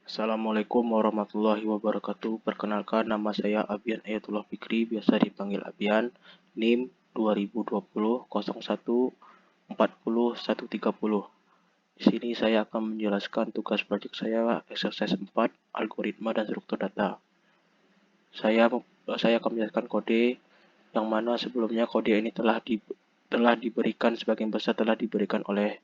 Assalamualaikum warahmatullahi wabarakatuh. Perkenalkan, nama saya Abian Ayatullah Fikri, biasa dipanggil Abian. NIM 2020 01 40 130. Di sini saya akan menjelaskan tugas proyek saya exercise 4, algoritma dan struktur data. Saya akan menjelaskan kode yang mana sebelumnya kode ini telah diberikan, sebagian besar telah diberikan oleh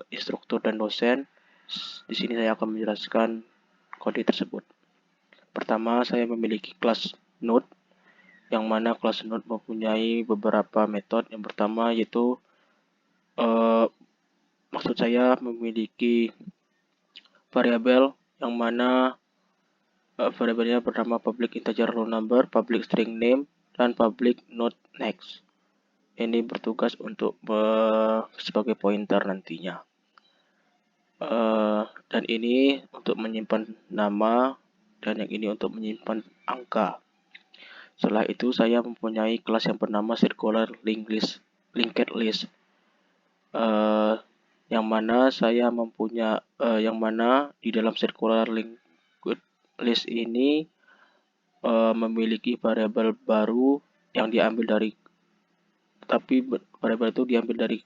instruktur dan dosen. Di sini saya akan menjelaskan kode tersebut. Pertama, saya memiliki kelas node, yang mana kelas node mempunyai beberapa metode. Yang pertama yaitu maksud saya memiliki variabel, yang mana variabelnya bernama public integer roll number, public string name, dan public node next. Ini bertugas untuk sebagai pointer nantinya. Dan ini untuk menyimpan nama, dan yang ini untuk menyimpan angka. Setelah itu saya mempunyai kelas yang bernama circular linked list, yang mana di dalam circular linked list ini memiliki variabel baru yang diambil dari, tapi variabel itu diambil dari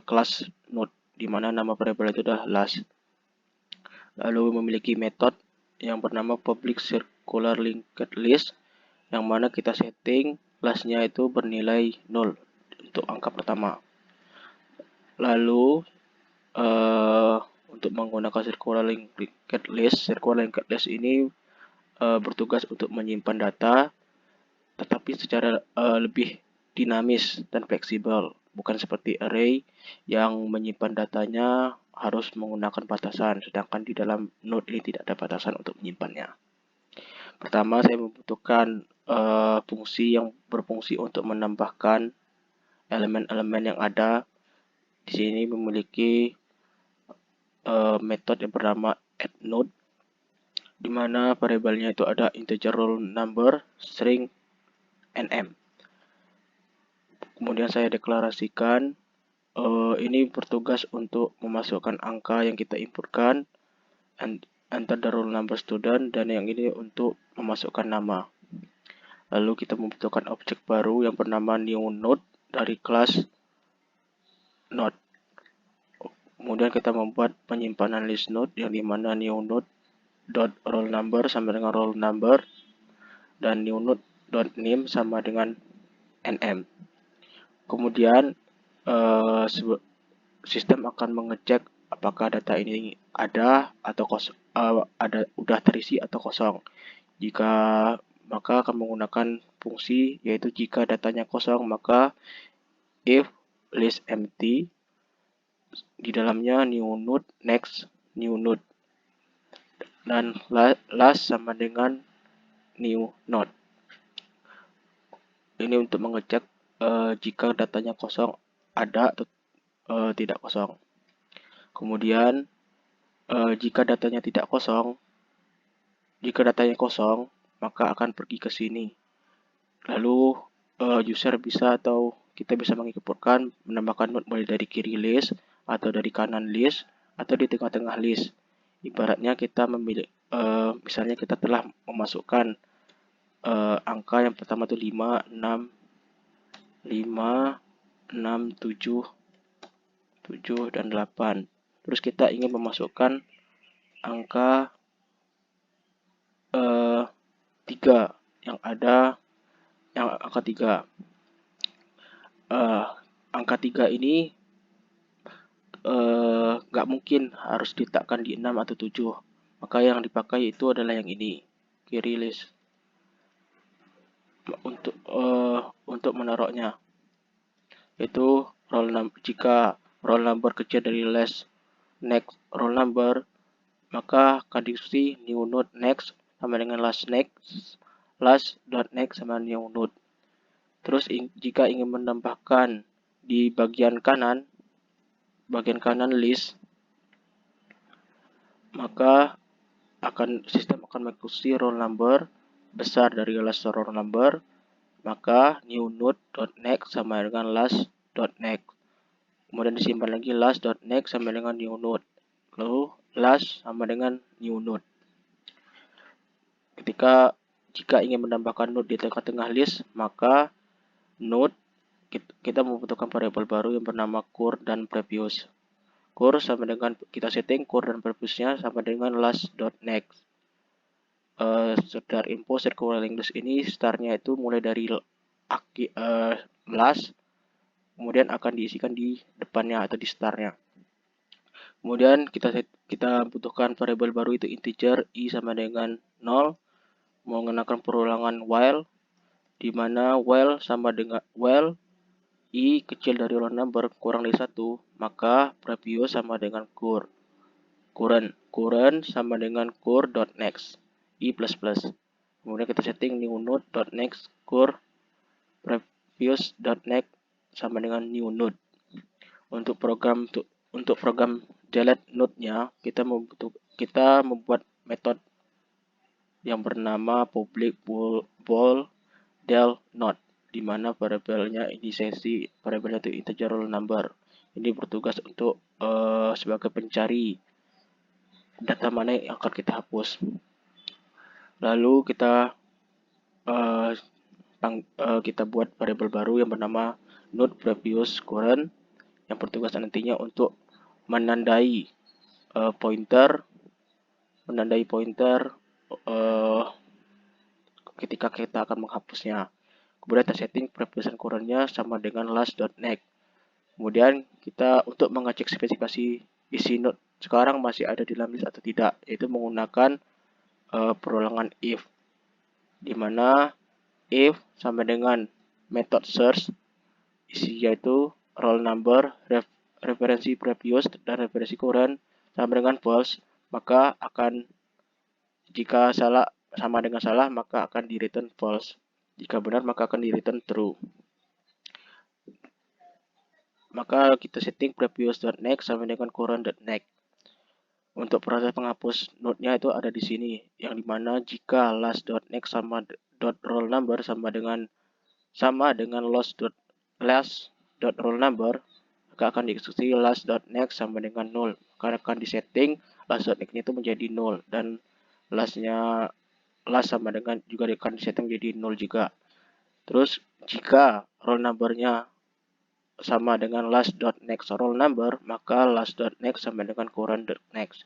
kelas node, di mana nama variabel itu adalah last. Lalu memiliki metode yang bernama public circular linked list, yang mana kita setting lastnya itu bernilai 0 untuk angka pertama. Lalu untuk menggunakan circular linked list ini bertugas untuk menyimpan data, tetapi secara lebih dinamis dan fleksibel, bukan seperti array yang menyimpan datanya harus menggunakan batasan, sedangkan di dalam node ini tidak ada batasan untuk menyimpannya. Pertama, saya membutuhkan fungsi yang berfungsi untuk menambahkan elemen-elemen yang ada. Di sini memiliki metode yang bernama addNode, di mana variabelnya itu ada integer roll number, string, nm. Kemudian saya deklarasikan ini bertugas untuk memasukkan angka yang kita inputkan, enter the roll number student, dan yang ini untuk memasukkan nama. Lalu kita membutuhkan objek baru yang bernama new node dari kelas node. Kemudian kita membuat penyimpanan list node, yang dimana new node dot roll number sama dengan roll number, dan new node dot name sama dengan nm. Kemudian sistem akan mengecek apakah data ini ada atau kosong, udah terisi atau kosong. Jika maka akan menggunakan fungsi, yaitu jika datanya kosong maka if list empty, di dalamnya new node next new node, dan last sama dengan new node. Ini untuk mengecek jika datanya kosong ada atau tidak kosong. Kemudian jika datanya kosong, maka akan pergi ke sini. Lalu user bisa, atau kita bisa menginputkan, menambahkan node mulai dari kiri list, atau dari kanan list, atau di tengah-tengah list. Ibaratnya kita memilih, misalnya kita telah memasukkan angka yang pertama itu 5, 6, 7, dan 8. Terus kita ingin memasukkan angka 3 yang angka 3. Angka 3 ini nggak mungkin harus diletakkan di 6 atau 7. Maka yang dipakai itu adalah yang ini, kiri list, untuk menaruhnya. Itu jika roll number kecil dari last next roll number, maka akan diisi new node next sama dengan last dot next sama new node. Terus jika ingin menambahkan di bagian kanan list, maka sistem akan mengikuti roll number besar dari last roll number, maka new node dot next sama dengan last dot next. Kemudian disimpan lagi last dot next sama dengan new node. lalu last sama dengan new node. Jika ingin menambahkan node di tengah-tengah list, maka node kita membutuhkan variabel baru yang bernama core dan previous. Core sama dengan kita setting core dan previousnya sama dengan last.next. Start info circulating list ini startnya itu mulai dari last, kemudian akan diisikan di depannya atau di startnya. Kemudian kita butuhkan variabel baru itu integer i sama dengan 0, mengenakan perulangan while, di mana while sama dengan while i kecil dari roll number kurang dari 1, maka previous sama dengan current sama dengan core.next i plus plus. Kemudian kita setting new node.next core previous.next sama dengan new node. Untuk program delete node-nya kita membuat metode yang bernama public bool del node, di mana variabelnya inisiasi variabelnya itu integer roll number. Ini bertugas untuk sebagai pencari data mana yang akan kita hapus. Lalu kita buat variabel baru yang bernama node previous current yang bertugas nantinya untuk menandai pointer ketika kita akan menghapusnya. Kemudian kita setting previous dan current-nya sama dengan last.next. Kemudian kita untuk mengecek spesifikasi isi node sekarang masih ada di dalam list atau tidak, yaitu menggunakan perulangan if, di mana if sama dengan method search isi yaitu roll number, referensi previous dan referensi current sama dengan false, maka jika salah sama dengan salah maka akan di return false, jika benar maka akan di return true. Maka kita setting previous.next sama dengan current.next. Untuk proses penghapus node-nya itu ada di sini, yang dimana jika last.next sama .roll number sama dengan last.roll number, maka akan dieksekusi last.next sama dengan 0. Maka akan disetting last.next itu menjadi 0 dan last sama dengan juga akan disetting menjadi 0 juga. Terus jika roll number-nya sama dengan last.next roll number, maka last.next sama dengan current.next.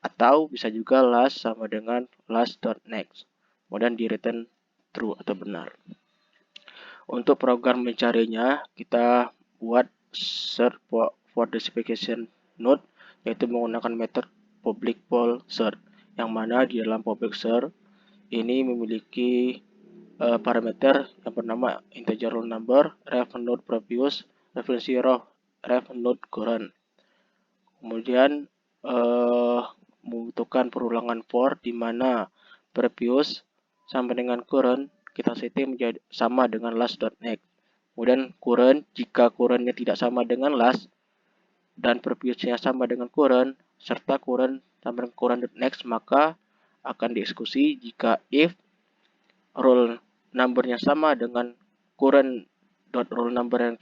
Atau bisa juga last sama dengan last.next. Kemudian di return true atau benar. Untuk program mencarinya, kita buat search for the specification node, yaitu menggunakan metode public bool search, yang mana di dalam public search ini memiliki parameter yang bernama integer roll number, ref node previous, referensi ref node current. Kemudian membutuhkan perulangan for, di mana previous sama dengan current kita setting menjadi sama dengan last.next. Kemudian current, jika currentnya tidak sama dengan last dan previousnya sama dengan current serta current sama dengan current.next, maka akan dieksekusi jika if roll numbernya sama dengan current.roll number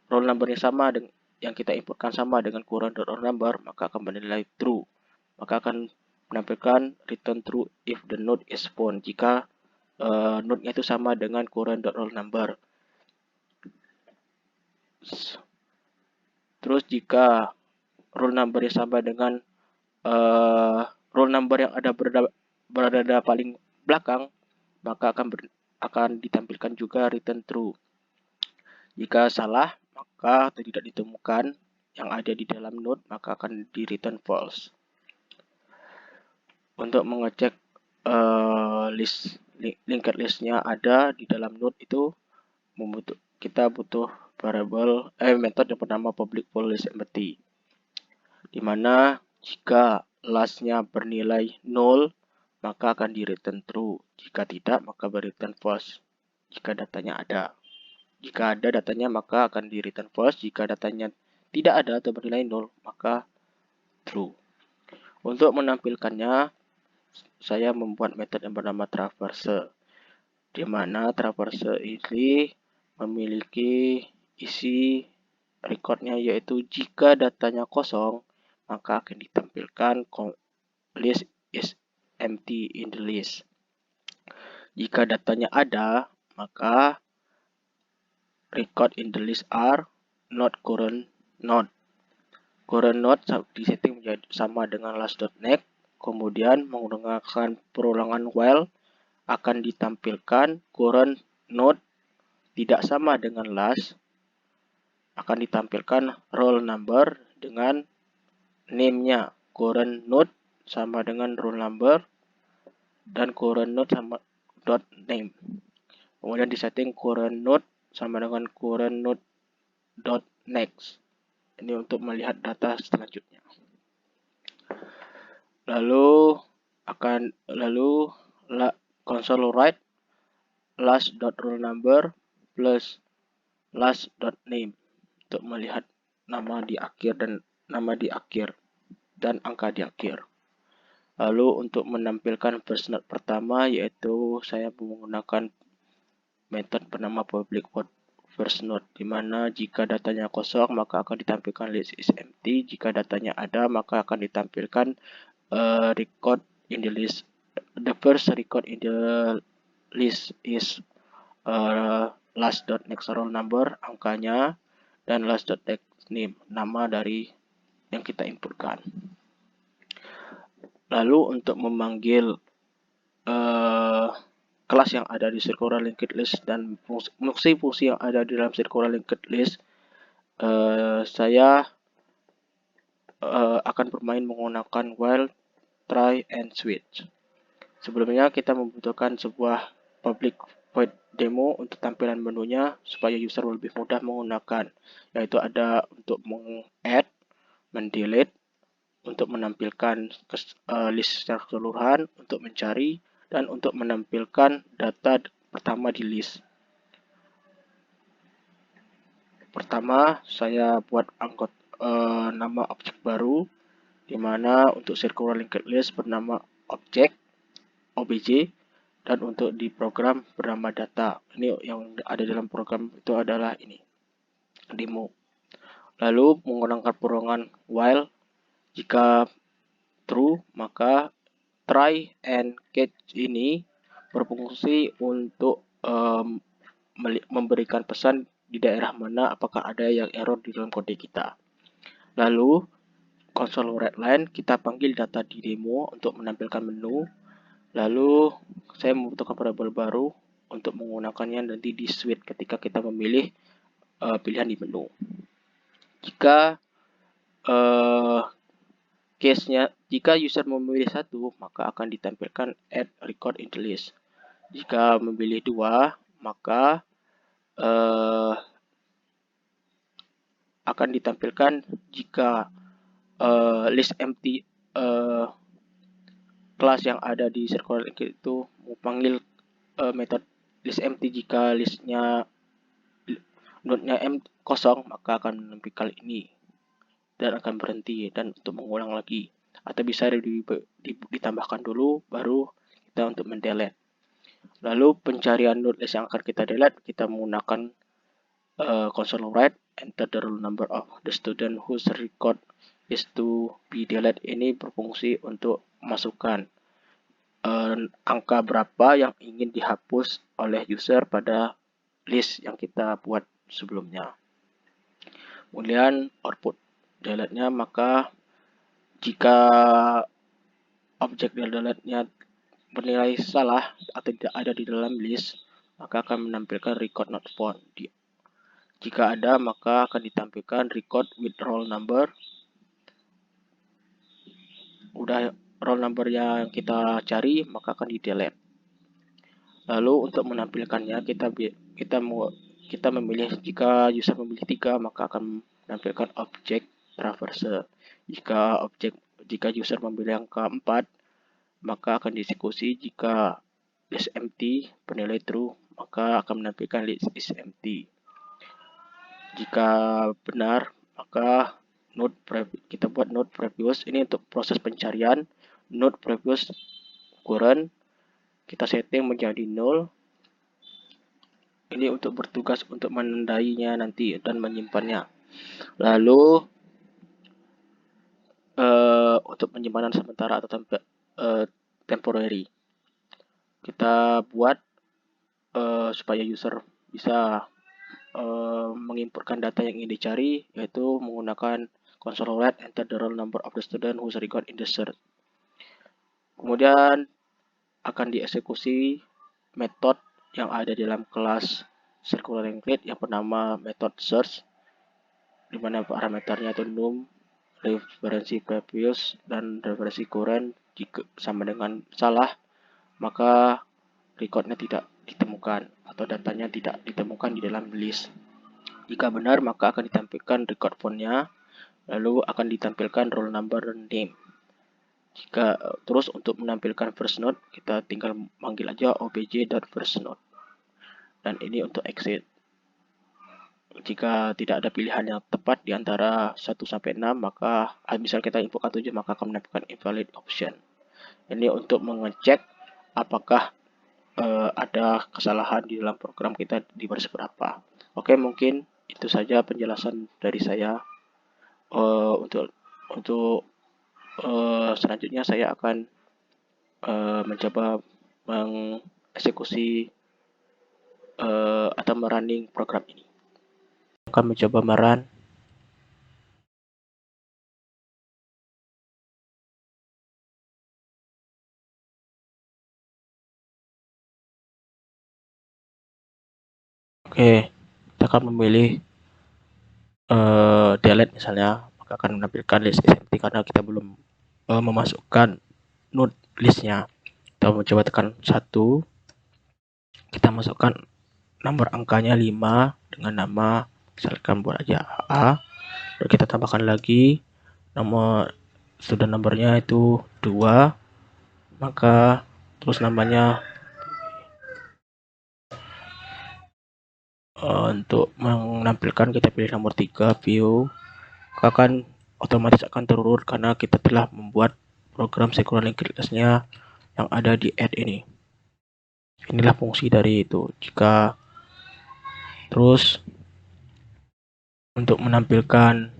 roll numbernya sama dengan yang kita inputkan sama dengan current.roll number, maka akan bernilai true. Maka akan menampilkan return true if the node is found, jika node-nya itu sama dengan current.roll number. Terus jika roll numbernya sama dengan roll number yang berada paling belakang, maka akan ditampilkan juga return true. Jika salah, maka atau tidak ditemukan yang ada di dalam node, maka akan di return false. Untuk mengecek linked listnya ada di dalam node itu, kita butuh variable metode yang bernama public bool list empty, di mana jika lastnya bernilai 0 maka akan di return true, jika tidak maka return false. Jika datanya ada datanya maka akan di return false, jika datanya tidak ada atau bernilai 0 maka true. Untuk menampilkannya saya membuat metode yang bernama traverse, di mana traverse ini memiliki isi recordnya, yaitu jika datanya kosong maka akan ditampilkan list is empty in the list. Jika datanya ada, maka record in the list are not current node. Current node disetting menjadi sama dengan last.next. Kemudian menggunakan perulangan while akan ditampilkan current node tidak sama dengan last. Akan ditampilkan roll number dengan name-nya. Current node sama dengan roll number dan current node sama dot name. Kemudian disetting current node sama dengan current node dot next. Ini untuk melihat data selanjutnya. Lalu console write last.roll number plus last.name untuk melihat nama di akhir dan angka di akhir. Lalu untuk menampilkan first node pertama, yaitu saya menggunakan metode bernama public void first node, di mana jika datanya kosong maka akan ditampilkan list is empty. Jika datanya ada maka akan ditampilkan record in the list. The first record in the list is last.next roll number, angkanya, dan last.next name, nama dari yang kita inputkan. Lalu untuk memanggil kelas yang ada di circular linked list dan fungsi-fungsi yang ada di dalam circular linked list, saya akan bermain menggunakan while, try, and switch. Sebelumnya kita membutuhkan sebuah public void demo untuk tampilan menunya supaya user lebih mudah menggunakan, yaitu ada untuk meng-add, mendelete, untuk menampilkan list secara keseluruhan, untuk mencari, dan untuk menampilkan data pertama di list. Pertama, saya buat nama objek baru, di mana untuk circular linked list bernama objek obj, dan untuk di program bernama data. Ini yang ada dalam program itu adalah ini, demo. Lalu menggunakan perulangan while, jika true maka try and catch ini berfungsi untuk memberikan pesan di daerah mana apakah ada yang error di dalam kode kita. Lalu console write line, kita panggil data di demo untuk menampilkan menu. Lalu saya membutuhkan variabel baru untuk menggunakannya nanti di switch ketika kita memilih pilihan di menu. Jika jika user memilih 1, maka akan ditampilkan add record in the list. Jika memilih 2, maka akan ditampilkan jika list empty kelas yang ada di circular linked itu memanggil metode list empty. Jika listnya node-nya kosong, maka akan menampilkan ini dan akan berhenti dan untuk mengulang lagi, atau bisa ditambahkan dulu baru kita untuk mendelete. Lalu pencarian node list yang akan kita delete, kita menggunakan console write, enter the roll number of the student whose record is to be deleted. Ini berfungsi untuk masukkan angka berapa yang ingin dihapus oleh user pada list yang kita buat sebelumnya. Kemudian output delete-nya, maka jika objek delete-nya bernilai salah atau tidak ada di dalam list, maka akan menampilkan record not found. Jika ada, maka akan ditampilkan record with roll number. Udah roll number yang kita cari, maka akan di delete. Lalu untuk menampilkannya kita memilih, jika user memilih 3, maka akan menampilkan objek traverse. Jika user memilih angka 4, maka akan dieksekusi. Jika list empty bernilai true, maka akan menampilkan list is empty. Jika benar, maka kita buat node previous. Ini untuk proses pencarian. Node previous current kita setting menjadi 0. Ini untuk bertugas untuk menandainya nanti dan menyimpannya. Lalu untuk penyimpanan sementara atau temporary. Kita buat supaya user bisa menginputkan data yang ingin dicari, yaitu menggunakan console write enter the roll number of the student who's recorded in the search. Kemudian akan dieksekusi metode yang ada di dalam kelas circular include yang bernama method search, di mana parameternya itu num, referensi previous, dan referensi current. Jika sama dengan salah, maka recordnya tidak ditemukan atau datanya tidak ditemukan di dalam list. Jika benar, maka akan ditampilkan record phone-nya, lalu akan ditampilkan roll number dan name. Terus untuk menampilkan first node, kita tinggal manggil aja obj.first node. Dan ini untuk exit. Jika tidak ada pilihan yang tepat di antara 1 sampai 6, maka misal kita inputkan 7, maka akan menampilkan invalid option. Ini untuk mengecek apakah ada kesalahan di dalam program kita di baris berapa. Oke, mungkin itu saja penjelasan dari saya. Untuk selanjutnya saya akan mencoba mengeksekusi atau merunning program ini. Akan mencoba merun. Oke, kita akan memilih delete misalnya, maka akan menampilkan list empty karena kita belum memasukkan node listnya. Kita mencoba tekan 1, kita masukkan nomor angkanya 5 dengan nama, misalkan buat aja A, lalu kita tambahkan lagi nomor student nomornya itu 2, maka terus namanya untuk menampilkan kita pilih nomor 3 view, akan otomatis akan terurut karena kita telah membuat program circular linked list-nya yang ada di add ini. Inilah fungsi dari itu. Jika terus untuk menampilkan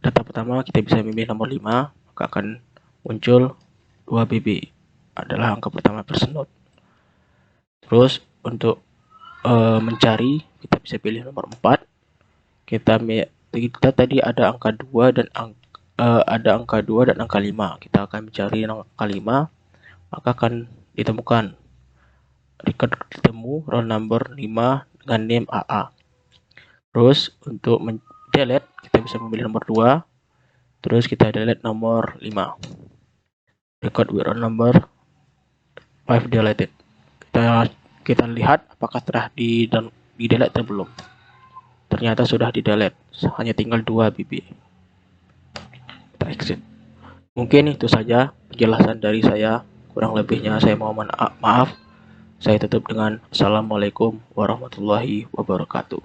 data pertama, kita bisa memilih nomor 5, maka akan muncul 2BB adalah angka pertama first node. Terus untuk mencari, kita bisa pilih nomor 4. Kita tadi ada angka 2 dan angka 5. Kita akan mencari angka 5, maka akan ditemukan record ditemu roll number 5 dengan name AA. Terus untuk delete, kita bisa memilih nomor 2, terus kita delete nomor 5. Record with roll number 5 deleted. Kita lihat apakah telah di-delete atau belum. Ternyata sudah di-delete, hanya tinggal 2 BB. Kita exit. Mungkin itu saja penjelasan dari saya. Kurang lebihnya saya mohon maaf. Saya tutup dengan Assalamualaikum warahmatullahi wabarakatuh.